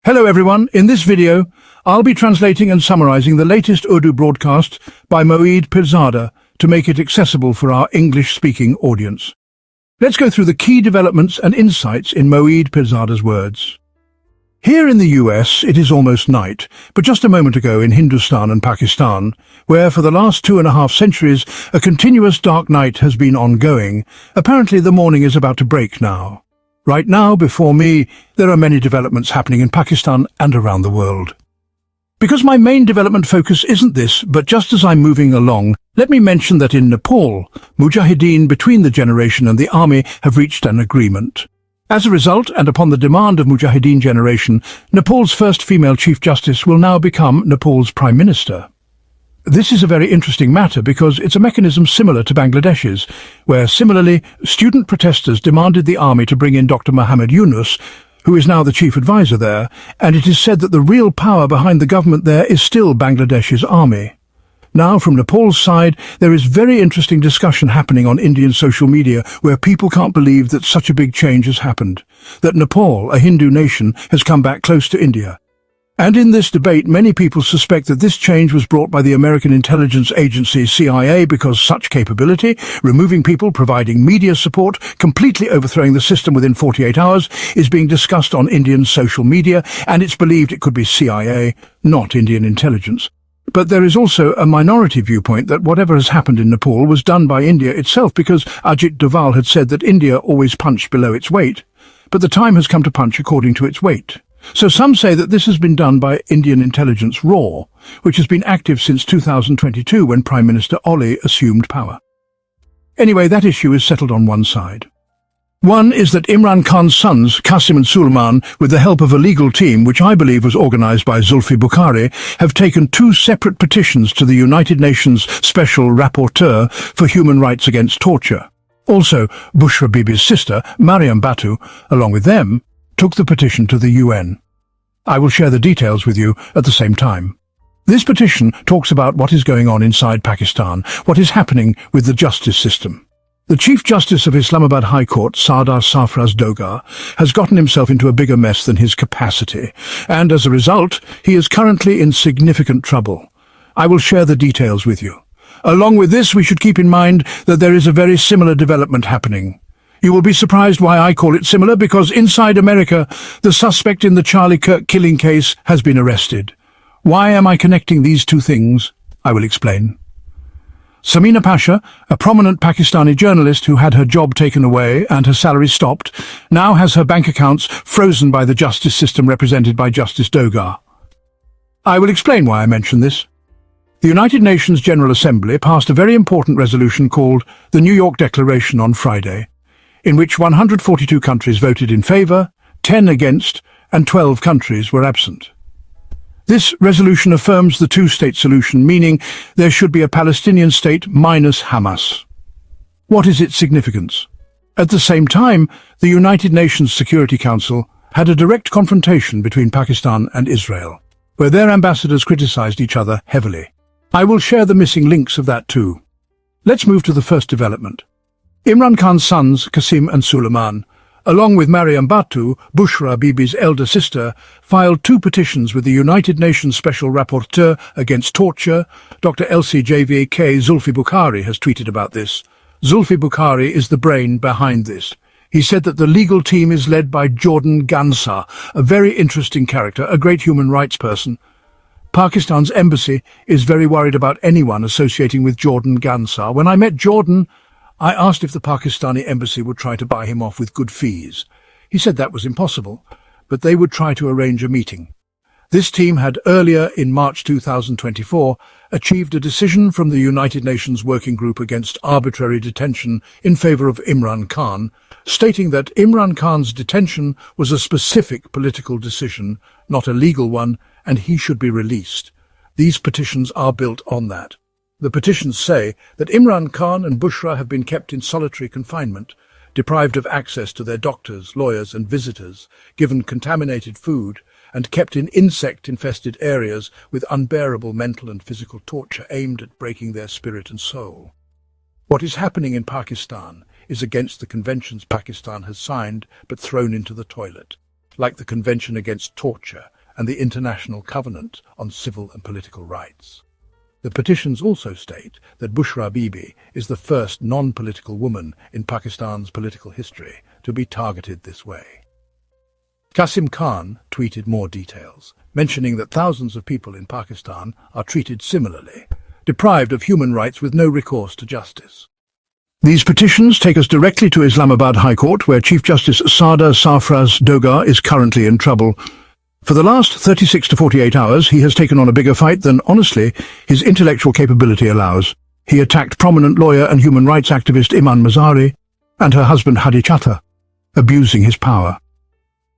Hello everyone, in this video, I'll be translating and summarizing the latest Urdu broadcast by Moeed Pirzada to make it accessible for our English-speaking audience. Let's go through the key developments and insights in Moeed Pirzada's words. Here in the US, it is almost night, but just a moment ago in Hindustan and Pakistan, where for the last 2.5 centuries a continuous dark night has been ongoing, apparently the morning is about to break now. Right now, before me, there are many developments happening in Pakistan and around the world. Because my main development focus isn't this, but just as I'm moving along, let me mention that in Nepal, Mujahideen between the generation and the army have reached an agreement. As a result, and upon the demand of Mujahideen generation, Nepal's first female Chief Justice will now become Nepal's Prime Minister. This is a very interesting matter because it's a mechanism similar to Bangladesh's, where similarly student protesters demanded the army to bring in Dr. Muhammad Yunus, who is now the chief advisor there, and it is said that the real power behind the government there is still Bangladesh's army. Now, from Nepal's side, there is very interesting discussion happening on Indian social media where people can't believe that such a big change has happened, that Nepal, a Hindu nation, has come back close to India. And in this debate, many people suspect that this change was brought by the American intelligence agency CIA because such capability, removing people, providing media support, completely overthrowing the system within 48 hours, is being discussed on Indian social media, and it's believed it could be CIA, not Indian intelligence. But there is also a minority viewpoint that whatever has happened in Nepal was done by India itself because Ajit Doval had said that India always punched below its weight, but the time has come to punch according to its weight. So some say that this has been done by Indian intelligence RAW, which has been active since 2022 when Prime Minister Oli assumed power. Anyway, that issue is settled on one side. One is that Imran Khan's sons, Qasim and Suleiman, with the help of a legal team which I believe was organized by Zulfi Bukhari, have taken 2 separate petitions to the United Nations Special Rapporteur for Human Rights Against Torture. Also, Bushra Bibi's sister, Mariam Batu, along with them, took the petition to the UN. I will share the details with you at the same time. This petition talks about what is going on inside Pakistan, what is happening with the justice system. The Chief Justice of Islamabad High Court, Sardar Sarfraz Dogar, has gotten himself into a bigger mess than his capacity, and as a result, he is currently in significant trouble. I will share the details with you. Along with this, we should keep in mind that there is a very similar development happening. You will be surprised why I call it similar, because inside America, the suspect in the Charlie Kirk killing case has been arrested. Why am I connecting these two things? I will explain. Samina Pasha, a prominent Pakistani journalist who had her job taken away and her salary stopped, now has her bank accounts frozen by the justice system represented by Justice Dogar. I will explain why I mention this. The United Nations General Assembly passed a very important resolution called the New York Declaration on Friday, in which 142 countries voted in favour, 10 against, and 12 countries were absent. This resolution affirms the two-state solution, meaning there should be a Palestinian state minus Hamas. What is its significance? At the same time, the United Nations Security Council had a direct confrontation between Pakistan and Israel, where their ambassadors criticised each other heavily. I will share the missing links of that too. Let's move to the first development. Imran Khan's sons, Qasim and Suleiman, along with Mariam Batu, Bushra Bibi's elder sister, filed 2 petitions with the United Nations Special Rapporteur Against Torture. Dr. LCJVK Zulfi Bukhari has tweeted about this. Zulfi Bukhari is the brain behind this. He said that the legal team is led by Jordan Gansar, a very interesting character, a great human rights person. Pakistan's embassy is very worried about anyone associating with Jordan Gansar. When I met Jordan, I asked if the Pakistani embassy would try to buy him off with good fees. He said that was impossible, but they would try to arrange a meeting. This team had earlier in March 2024 achieved a decision from the United Nations Working Group Against Arbitrary Detention in favor of Imran Khan, stating that Imran Khan's detention was a specific political decision, not a legal one, and he should be released. These petitions are built on that. The petitions say that Imran Khan and Bushra have been kept in solitary confinement, deprived of access to their doctors, lawyers and visitors, given contaminated food, and kept in insect-infested areas with unbearable mental and physical torture aimed at breaking their spirit and soul. What is happening in Pakistan is against the conventions Pakistan has signed but thrown into the toilet, like the Convention Against Torture and the International Covenant on Civil and Political Rights. The petitions also state that Bushra Bibi is the first non-political woman in Pakistan's political history to be targeted this way. Qasim Khan tweeted more details, mentioning that thousands of people in Pakistan are treated similarly, deprived of human rights with no recourse to justice. These petitions take us directly to Islamabad High Court, where Chief Justice Shahbaz Dogar is currently in trouble. For the last 36 to 48 hours, he has taken on a bigger fight than, honestly, his intellectual capability allows. He attacked prominent lawyer and human rights activist Imaan Mazari and her husband Hadi Chattha, abusing his power.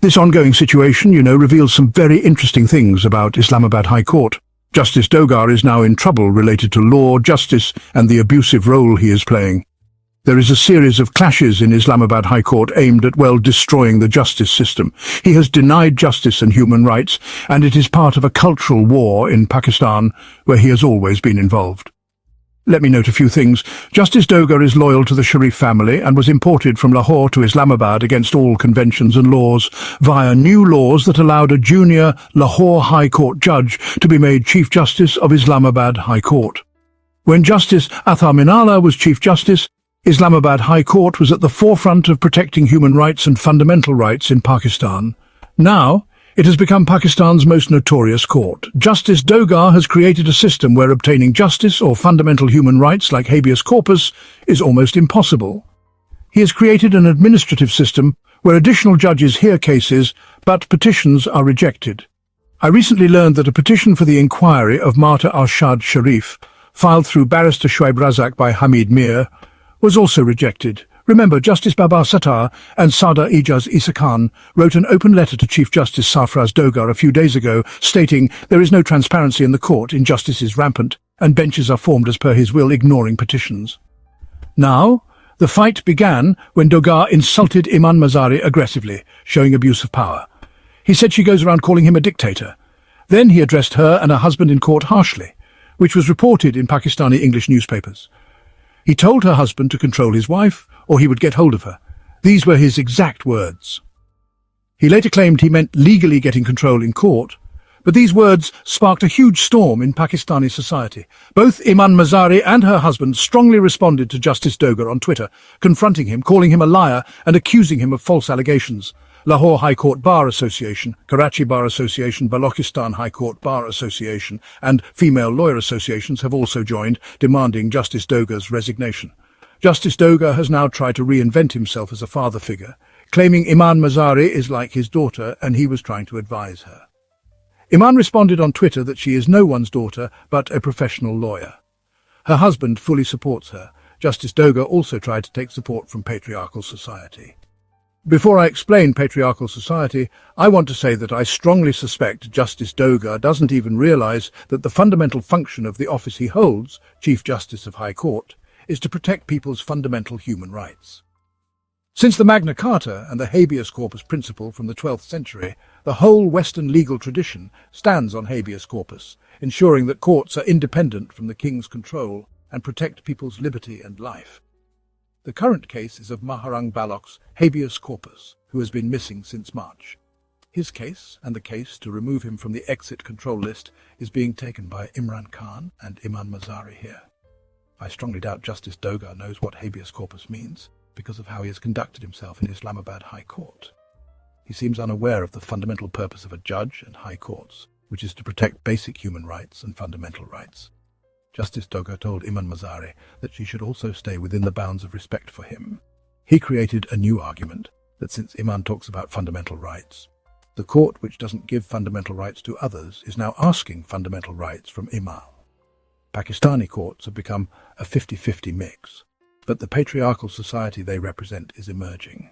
This ongoing situation, reveals some very interesting things about Islamabad High Court. Justice Dogar is now in trouble related to law, justice, and the abusive role he is playing. There is a series of clashes in Islamabad High Court aimed at, destroying the justice system. He has denied justice and human rights, and it is part of a cultural war in Pakistan where he has always been involved. Let me note a few things. Justice Dogar is loyal to the Sharif family and was imported from Lahore to Islamabad against all conventions and laws via new laws that allowed a junior Lahore High Court judge to be made Chief Justice of Islamabad High Court. When Justice Athar Minala was Chief Justice, Islamabad High Court was at the forefront of protecting human rights and fundamental rights in Pakistan. Now, it has become Pakistan's most notorious court. Justice Dogar has created a system where obtaining justice or fundamental human rights like habeas corpus is almost impossible. He has created an administrative system where additional judges hear cases, but petitions are rejected. I recently learned that a petition for the inquiry of martyr Arshad Sharif, filed through Barrister Shoaib Razak by Hamid Mir, was also rejected. Remember, Justice Babar Sattar and Sada Ijaz Isa Khan wrote an open letter to Chief Justice Shahbaz Dogar a few days ago, stating there is no transparency in the court, injustice is rampant, and benches are formed as per his will, ignoring petitions. Now, the fight began when Dogar insulted Imaan Mazari aggressively, showing abuse of power. He said she goes around calling him a dictator. Then he addressed her and her husband in court harshly, which was reported in Pakistani English newspapers. He told her husband to control his wife, or he would get hold of her. These were his exact words. He later claimed he meant legally getting control in court, but these words sparked a huge storm in Pakistani society. Both Imaan Mazari and her husband strongly responded to Justice Dogar on Twitter, confronting him, calling him a liar, and accusing him of false allegations. Lahore High Court Bar Association, Karachi Bar Association, Balochistan High Court Bar Association, and female lawyer associations have also joined, demanding Justice Dogar's resignation. Justice Dogar has now tried to reinvent himself as a father figure, claiming Imaan Mazari is like his daughter and he was trying to advise her. Imaan responded on Twitter that she is no one's daughter, but a professional lawyer. Her husband fully supports her. Justice Dogar also tried to take support from patriarchal society. Before I explain patriarchal society, I want to say that I strongly suspect Justice Dogar doesn't even realize that the fundamental function of the office he holds, Chief Justice of High Court, is to protect people's fundamental human rights. Since the Magna Carta and the habeas corpus principle from the 12th century, the whole Western legal tradition stands on habeas corpus, ensuring that courts are independent from the king's control and protect people's liberty and life. The current case is of Maharang Balok's habeas corpus, who has been missing since March. His case, and the case to remove him from the exit control list, is being taken by Imran Khan and Imaan Mazari here. I strongly doubt Justice Dogar knows what habeas corpus means, because of how he has conducted himself in Islamabad High Court. He seems unaware of the fundamental purpose of a judge and high courts, which is to protect basic human rights and fundamental rights. Justice Dogar told Imaan Mazari that she should also stay within the bounds of respect for him. He created a new argument that since Imaan talks about fundamental rights, the court which doesn't give fundamental rights to others is now asking fundamental rights from Imaan. Pakistani courts have become a 50-50 mix, but the patriarchal society they represent is emerging.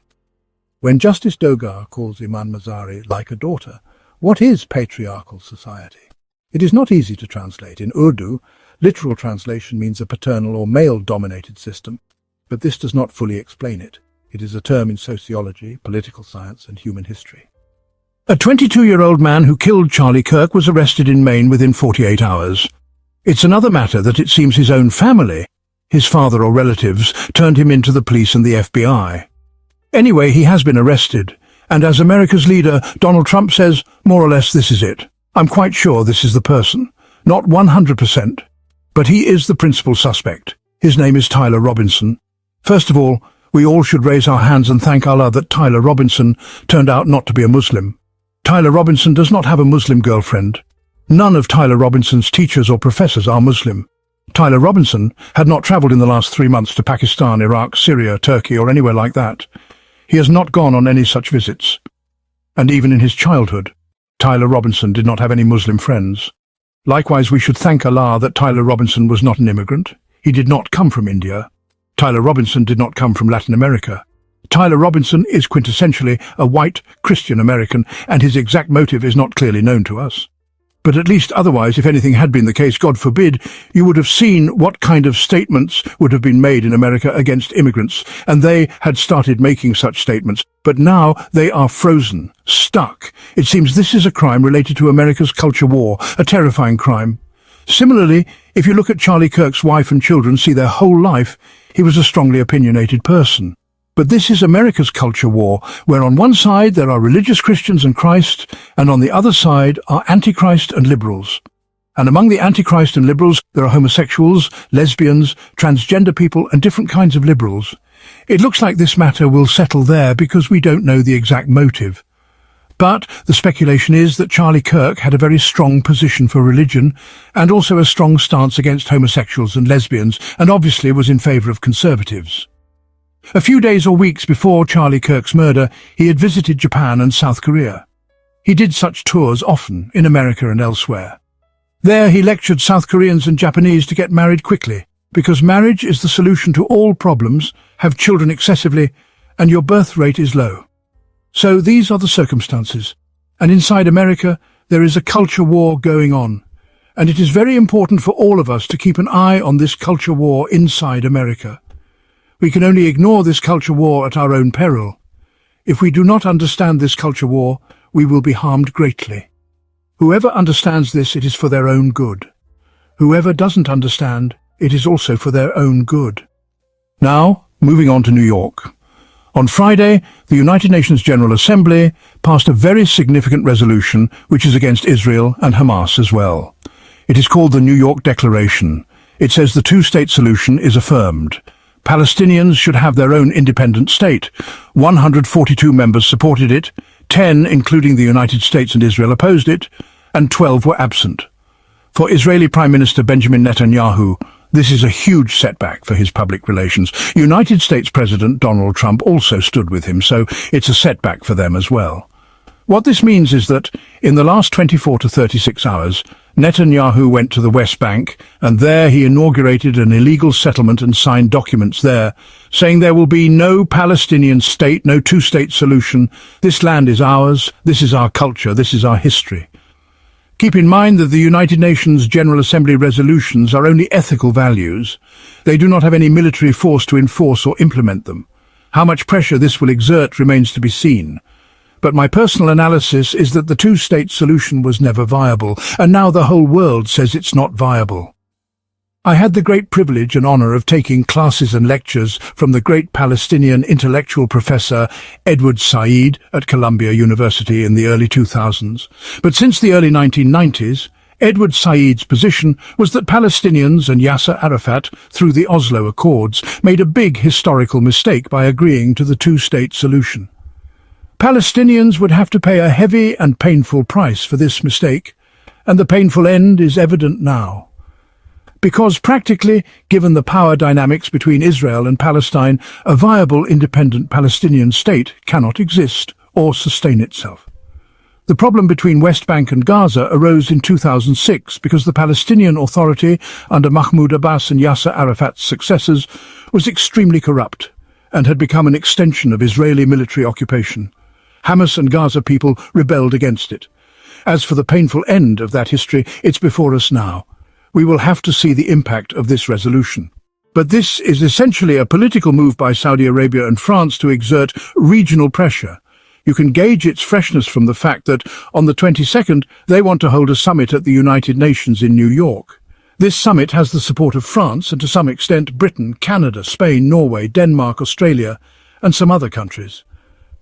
When Justice Dogar calls Imaan Mazari like a daughter, what is patriarchal society? It is not easy to translate. In Urdu, literal translation means a paternal or male-dominated system, but this does not fully explain it. It is a term in sociology, political science, and human history. A 22-year-old man who killed Charlie Kirk was arrested in Maine within 48 hours. It's another matter that it seems his own family, his father or relatives, turned him into the police and the FBI. Anyway, he has been arrested, And as America's leader, Donald Trump says, more or less this is it. I'm quite sure this is the person. Not 100%. But he is the principal suspect. His name is Tyler Robinson. First of all, we all should raise our hands and thank Allah that Tyler Robinson turned out not to be a Muslim. Tyler Robinson does not have a Muslim girlfriend. None of Tyler Robinson's teachers or professors are Muslim. Tyler Robinson had not travelled in the last 3 months to Pakistan, Iraq, Syria, Turkey, or anywhere like that. He has not gone on any such visits. And even in his childhood, Tyler Robinson did not have any Muslim friends. Likewise, we should thank Allah that Tyler Robinson was not an immigrant. He did not come from India. Tyler Robinson did not come from Latin America. Tyler Robinson is quintessentially a white Christian American, and his exact motive is not clearly known to us. But at least otherwise, if anything had been the case, God forbid, you would have seen what kind of statements would have been made in America against immigrants, and they had started making such statements. But now they are frozen, stuck. It seems this is a crime related to America's culture war, a terrifying crime. Similarly, if you look at Charlie Kirk's wife and children, see their whole life, he was a strongly opinionated person. But this is America's culture war, where on one side there are religious Christians and Christ, and on the other side are Antichrist and liberals. And among the Antichrist and liberals, there are homosexuals, lesbians, transgender people, and different kinds of liberals. It looks like this matter will settle there because we don't know the exact motive. But the speculation is that Charlie Kirk had a very strong position for religion and also a strong stance against homosexuals and lesbians, and obviously was in favour of conservatives. A few days or weeks before Charlie Kirk's murder, he had visited Japan and South Korea. He did such tours often in America and elsewhere. There he lectured South Koreans and Japanese to get married quickly, because marriage is the solution to all problems, have children excessively, and your birth rate is low. So these are the circumstances. And inside America, there is a culture war going on. And it is very important for all of us to keep an eye on this culture war inside America. We can only ignore this culture war at our own peril. If we do not understand this culture war, we will be harmed greatly. Whoever understands this, it is for their own good. Whoever doesn't understand, it is also for their own good. Now, moving on to New York. On Friday, the United Nations General Assembly passed a very significant resolution which is against Israel and Hamas as well. It is called the New York Declaration. It says the two-state solution is affirmed. Palestinians should have their own independent state. 142 members supported it, 10, including the United States and Israel, opposed it, and 12 were absent. For Israeli Prime Minister Benjamin Netanyahu, this is a huge setback for his public relations. United States President Donald Trump also stood with him, so it's a setback for them as well. What this means is that, in the last 24 to 36 hours, Netanyahu went to the West Bank, and there he inaugurated an illegal settlement and signed documents there, saying there will be no Palestinian state, no two-state solution. This land is ours, this is our culture, this is our history. Keep in mind that the United Nations General Assembly resolutions are only ethical values. They do not have any military force to enforce or implement them. How much pressure this will exert remains to be seen. But my personal analysis is that the two-state solution was never viable, and now the whole world says it's not viable. I had the great privilege and honor of taking classes and lectures from the great Palestinian intellectual professor Edward Said at Columbia University in the early 2000s. But since the early 1990s, Edward Said's position was that Palestinians and Yasser Arafat, through the Oslo Accords, made a big historical mistake by agreeing to the two-state solution. Palestinians would have to pay a heavy and painful price for this mistake, and the painful end is evident now. Because practically, given the power dynamics between Israel and Palestine, a viable independent Palestinian state cannot exist or sustain itself. The problem between West Bank and Gaza arose in 2006 because the Palestinian Authority, under Mahmoud Abbas and Yasser Arafat's successors, was extremely corrupt and had become an extension of Israeli military occupation. Hamas and Gaza people rebelled against it. As for the painful end of that history, it's before us now. We will have to see the impact of this resolution. But this is essentially a political move by Saudi Arabia and France to exert regional pressure. You can gauge its freshness from the fact that, on the 22nd, they want to hold a summit at the United Nations in New York. This summit has the support of France and, to some extent, Britain, Canada, Spain, Norway, Denmark, Australia, and some other countries.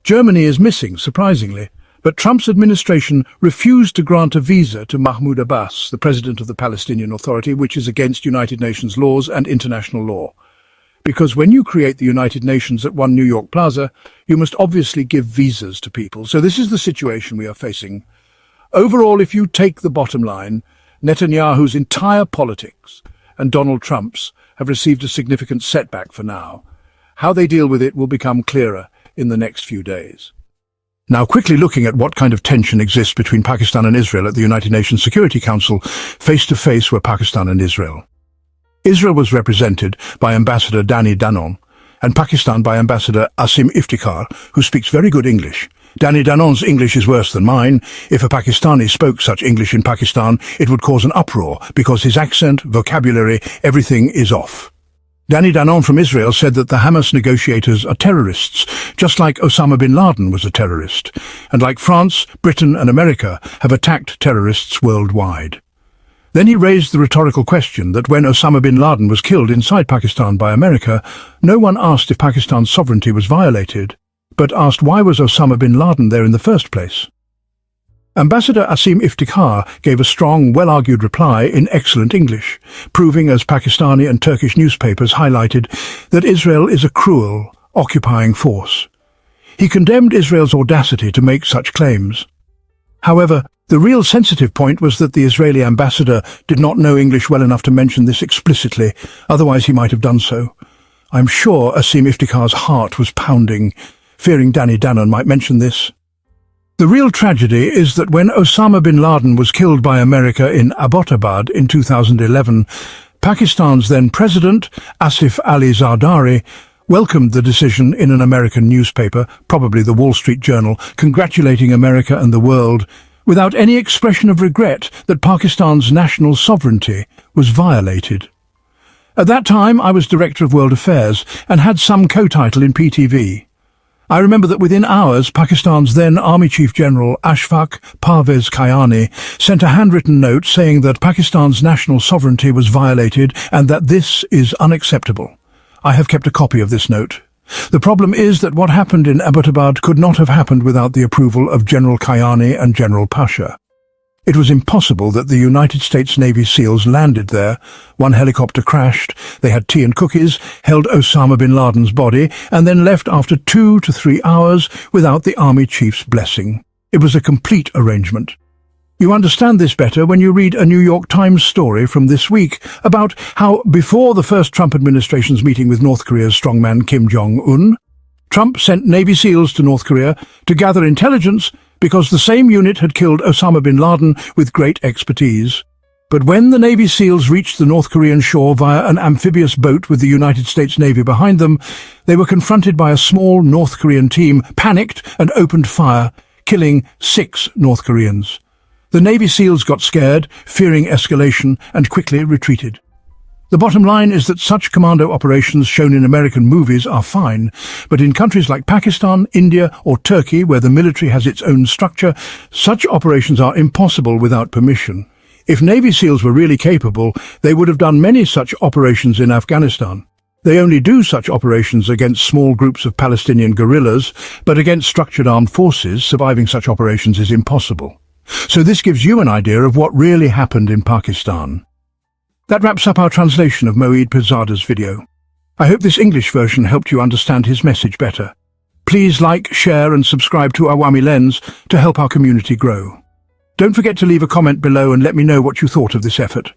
Germany is missing, surprisingly, but Trump's administration refused to grant a visa to Mahmoud Abbas, the president of the Palestinian Authority, which is against United Nations laws and international law. Because when you create the United Nations at One New York Plaza, you must obviously give visas to people. So this is the situation we are facing. Overall, if you take the bottom line, Netanyahu's entire politics and Donald Trump's have received a significant setback for now. How they deal with it will become clearer in the next few days. Now, quickly looking at what kind of tension exists between Pakistan and Israel at the United Nations Security Council, face-to-face were Pakistan and Israel. Israel was represented by Ambassador Danny Danon, and Pakistan by Ambassador Asim Iftikhar, who speaks very good English. Danny Danon's English is worse than mine. If a Pakistani spoke such English in Pakistan, it would cause an uproar, because his accent, vocabulary, everything is off. Danny Danon from Israel said that the Hamas negotiators are terrorists, just like Osama bin Laden was a terrorist, and like France, Britain and America have attacked terrorists worldwide. Then he raised the rhetorical question that when Osama bin Laden was killed inside Pakistan by America, no one asked if Pakistan's sovereignty was violated, but asked why was Osama bin Laden there in the first place. Ambassador Asim Iftikhar gave a strong, well-argued reply in excellent English, proving, as Pakistani and Turkish newspapers highlighted, that Israel is a cruel, occupying force. He condemned Israel's audacity to make such claims. However, the real sensitive point was that the Israeli ambassador did not know English well enough to mention this explicitly, otherwise he might have done so. I'm sure Asim Iftikhar's heart was pounding, fearing Danny Danon might mention this. The real tragedy is that when Osama bin Laden was killed by America in Abbottabad in 2011, Pakistan's then president, Asif Ali Zardari, welcomed the decision in an American newspaper, probably the Wall Street Journal, congratulating America and the world, without any expression of regret that Pakistan's national sovereignty was violated. At that time, I was Director of World Affairs and had some co-title in PTV. I remember that within hours, Pakistan's then Army Chief General Ashfaq Parvez Kayani sent a handwritten note saying that Pakistan's national sovereignty was violated and that this is unacceptable. I have kept a copy of this note. The problem is that what happened in Abbottabad could not have happened without the approval of General Kayani and General Pasha. It was impossible that the United States Navy SEALs landed there. One helicopter crashed, they had tea and cookies, held Osama bin Laden's body, and then left after 2 to 3 hours without the Army Chief's blessing. It was a complete arrangement. You understand this better when you read a New York Times story from this week about how, before the first Trump administration's meeting with North Korea's strongman Kim Jong-un, Trump sent Navy SEALs to North Korea to gather intelligence because the same unit had killed Osama bin Laden with great expertise. But when the Navy SEALs reached the North Korean shore via an amphibious boat with the United States Navy behind them, they were confronted by a small North Korean team, panicked and opened fire, killing 6 North Koreans. The Navy SEALs got scared, fearing escalation, and quickly retreated. The bottom line is that such commando operations shown in American movies are fine, but in countries like Pakistan, India or Turkey, where the military has its own structure, such operations are impossible without permission. If Navy SEALs were really capable, they would have done many such operations in Afghanistan. They only do such operations against small groups of Palestinian guerrillas, but against structured armed forces, surviving such operations is impossible. So this gives you an idea of what really happened in Pakistan. That wraps up our translation of Moeed Pirzada's video. I hope this English version helped you understand his message better. Please like, share and subscribe to Awami Lens to help our community grow. Don't forget to leave a comment below and let me know what you thought of this effort.